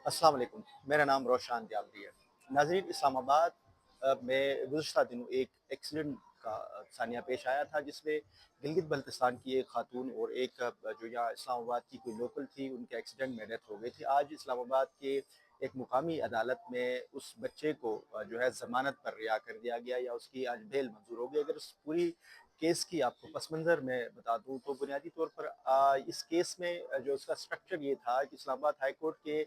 अस्सलाम वालेकुम। मेरा नाम रोशान दियावरी है। नाज़रीन, इस्लामाबाद में गुज़श्ता दिनों एक एक्सीडेंट का सानिया पेश आया था, जिसमें गिलगित बल्तिस्तान की एक खातून और एक जो यहाँ इस्लामाबाद की कोई लोकल थी, उनके एक्सीडेंट में डेथ हो गई थी। आज इस्लामाबाद के एक मुकामी अदालत में उस बच्चे को जो है ज़मानत पर रिहा कर दिया गया, या उसकी आज बेल मंज़ूर हो गई। अगर उस पूरी केस की आपको पस मंज़र में बता दूँ, तो बुनियादी तौर पर इस केस में जो उसका स्ट्रक्चर ये था कि इस्लामाबाद हाई कोर्ट के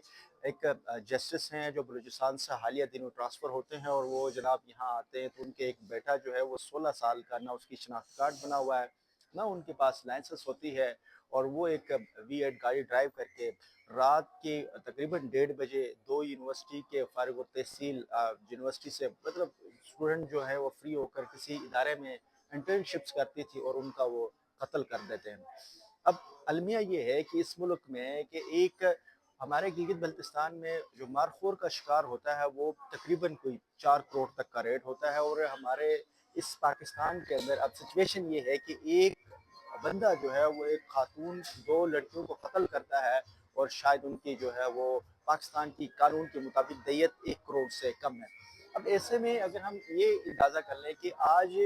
एक जस्टिस हैं जो बलूचिस्तान से हालिया दिनों ट्रांसफ़र होते हैं, और वो जनाब यहाँ आते हैं, तो उनके एक बेटा जो है वो 16 साल का, ना उसकी शनाख्त कार्ड बना हुआ है, ना उनके पास लाइसेंस होती है, और वो एक V8 गाड़ी ड्राइव करके रात के तकरीबन 1:30 बजे दो यूनिवर्सिटी के फारिग तहसील यूनिवर्सिटी से, मतलब स्टूडेंट जो है वो फ्री होकर किसी इदारे में इंटर्नशिप्स करती थी, और उनका वो कत्ल कर देते हैं। अब अलमिया ये है कि इस मुल्क में कि एक हमारे गिलगित बल्तिस्तान में जो मारखोर का शिकार होता है वो तकरीबन कोई 4 करोड़ तक का रेट होता है, और हमारे इस पाकिस्तान के अंदर अब सिचुएशन ये है कि एक बंदा जो है वो एक खातून दो लड़कियों को कत्ल करता है, और शायद उनकी जो है वो पाकिस्तान की कानून के मुताबिक दैयत 1 करोड़ से कम है। अब ऐसे में अगर हम ये अंदाज़ा कर लें कि आज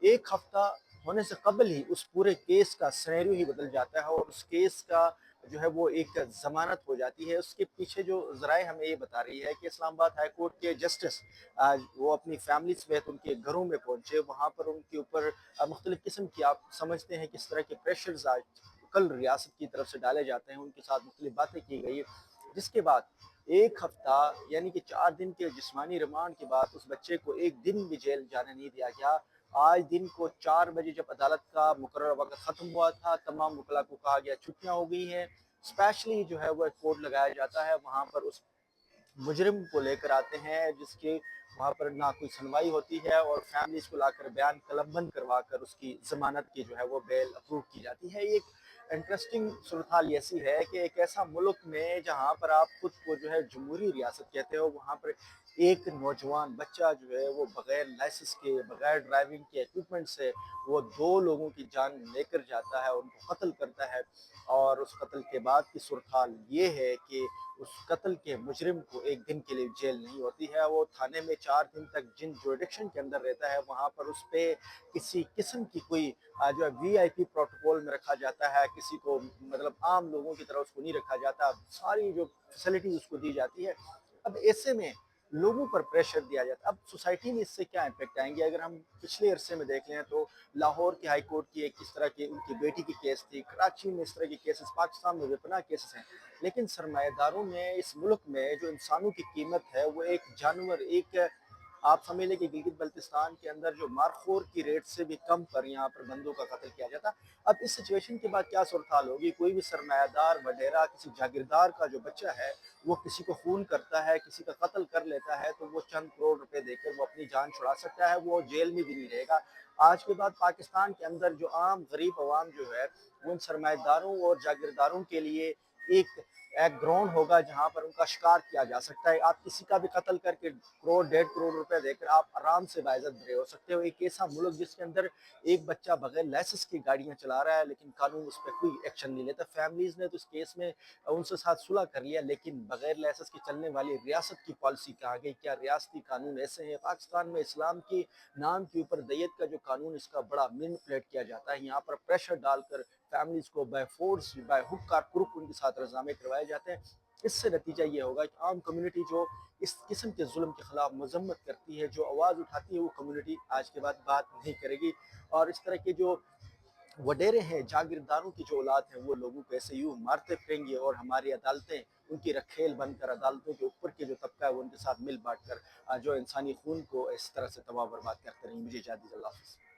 एक हफ्ता होने से कबल ही उस पूरे केस का सिनेरियो ही बदल जाता है, और उस केस का जो है वो एक ज़मानत हो जाती है। उसके पीछे जो ज़राए हमें ये बता रही है कि इस्लामाबाद हाई कोर्ट के जस्टिस आज वो अपनी फैमिली समेत उनके घरों में पहुंचे, वहाँ पर उनके ऊपर मुख्तलिफ़ किस्म की, आप समझते हैं किस तरह के प्रेशर्स आज कल रियासत की तरफ से डाले जाते हैं, उनके साथ मुख्तलिफ़ बातें की गई, जिसके बाद एक हफ्ता यानी कि 4 दिन के जिस्मानी रिमांड के बाद उस बच्चे को एक दिन भी जेल जाने नहीं दिया गया। आज दिन को 4 बजे जब अदालत का मुकर्रर वक्त ख़त्म हुआ था, तमाम वकला को कहा गया छुट्टियां हो गई हैं। स्पेशली जो है वो एक कोर्ट लगाया जाता है, वहाँ पर उस मुजरिम को लेकर आते हैं, जिसके वहाँ पर ना कोई सुनवाई होती है, और फैमिलीज को लाकर बयान कलमबंद करवा कर उसकी जमानत की जो है वो बेल अप्रूव की जाती है। एक इंटरेस्टिंग सूरत हाल ऐसी है कि एक ऐसा मुल्क में जहाँ पर आप खुद को जो है जमहूरी रियासत कहते हो, वहाँ पर एक नौजवान बच्चा जो है वो बगैर लाइसेंस के, बगैर ड्राइविंग के इक्विपमेंट से वो दो लोगों की जान लेकर जाता है, उनको कत्ल करता है। और उस कत्ल के बाद की सूरत हाल ये है कि उस कत्ल के मुजरिम को एक दिन के लिए जेल नहीं होती है, वो थाने में 4 दिन तक जिन जुरिडिक्शन के अंदर रहता है, वहाँ पर उस पर किसी किस्म की कोई जो है VIP प्रोटोकॉल में रखा जाता है, किसी को मतलब आम लोगों की तरह उसको नहीं रखा जाता, सारी जो फैसिलिटीज उसको दी जाती है। अब ऐसे में लोगों पर प्रेशर दिया जाता है। अब सोसाइटी में इससे क्या इम्पेक्ट आएंगे, अगर हम पिछले अरसे में देख लें तो लाहौर की हाई कोर्ट की एक इस तरह की उनकी बेटी की केस थी, कराची में इस तरह की केसेस, पाकिस्तान में बेपनाह केसेस हैं। लेकिन सरमाएदारों में इस मुल्क में जो इंसानों की कीमत है वो एक जानवर, एक आप समझ लें कि गिलगित बल्तिस्तान के अंदर जो मारखोर की रेट से भी कम पर यहाँ पर बंदों का कत्ल किया जाता। अब इस सिचुएशन के बाद क्या सूरत हाल होगी, कोई भी सरमायादार वडेरा किसी जागीरदार का जो बच्चा है वो किसी को खून करता है, किसी का कत्ल कर लेता है, तो वो चंद करोड़ रुपए देकर वो अपनी जान छुड़ा सकता है, वो जेल में भी नहीं रहेगा। आज के बाद पाकिस्तान के अंदर जो आम गरीब अवाम जो है वो इन सरमाएदारों और जागीरदारों के लिए एक ग्राउंड होगा जहां पर उनका शिकार किया जा सकता है। आप किसी का भी कत्ल करके करोड़ 1.5 करोड़ रुपए देकर आप आराम से बाइज्जत बरे हो सकते हो। एक ऐसा मुल्क जिसके अंदर एक बच्चा बगैर लाइसेंस की गाड़ियां चला रहा है, लेकिन कानून उस पर कोई एक्शन नहीं लेता। फैमिलीज ने तो इस केस में उनसे साथ सुलह कर लिया, लेकिन बगैर लाइसेंस की चलने वाली रियासत की पॉलिसी कहाँ गई? क्या रियासती कानून ऐसे हैं? पाकिस्तान में इस्लाम की नाम के ऊपर दैयत का जो कानून, इसका बड़ा मैनिपुलेट किया जाता है। यहाँ पर प्रेशर डालकर फैमिलीज को by force, by hook or crook उनके साथ रजामे करवाए जाते हैं। इससे नतीजा ये होगा कि आम कम्युनिटी जो इस किस्म के जुल्म के खिलाफ मजम्मत करती है, जो आवाज़ उठाती है, वो कम्युनिटी आज के बाद बात नहीं करेगी। और इस तरह के जो वडेरे हैं, जागीरदारों की जो औलाद है, वो लोगों को ऐसे यूं मारते फिरेंगे, और हमारी अदालतें उनकी रखेल बनकर अदालतों के ऊपर के जो तबका है वो उनके साथ मिल बांट कर जो इंसानी खून को इस तरह से तबाह बर्बाद करते रहेंगे। मुझे इजाज़त दीजिए। अल्लाह हाफ़िज़।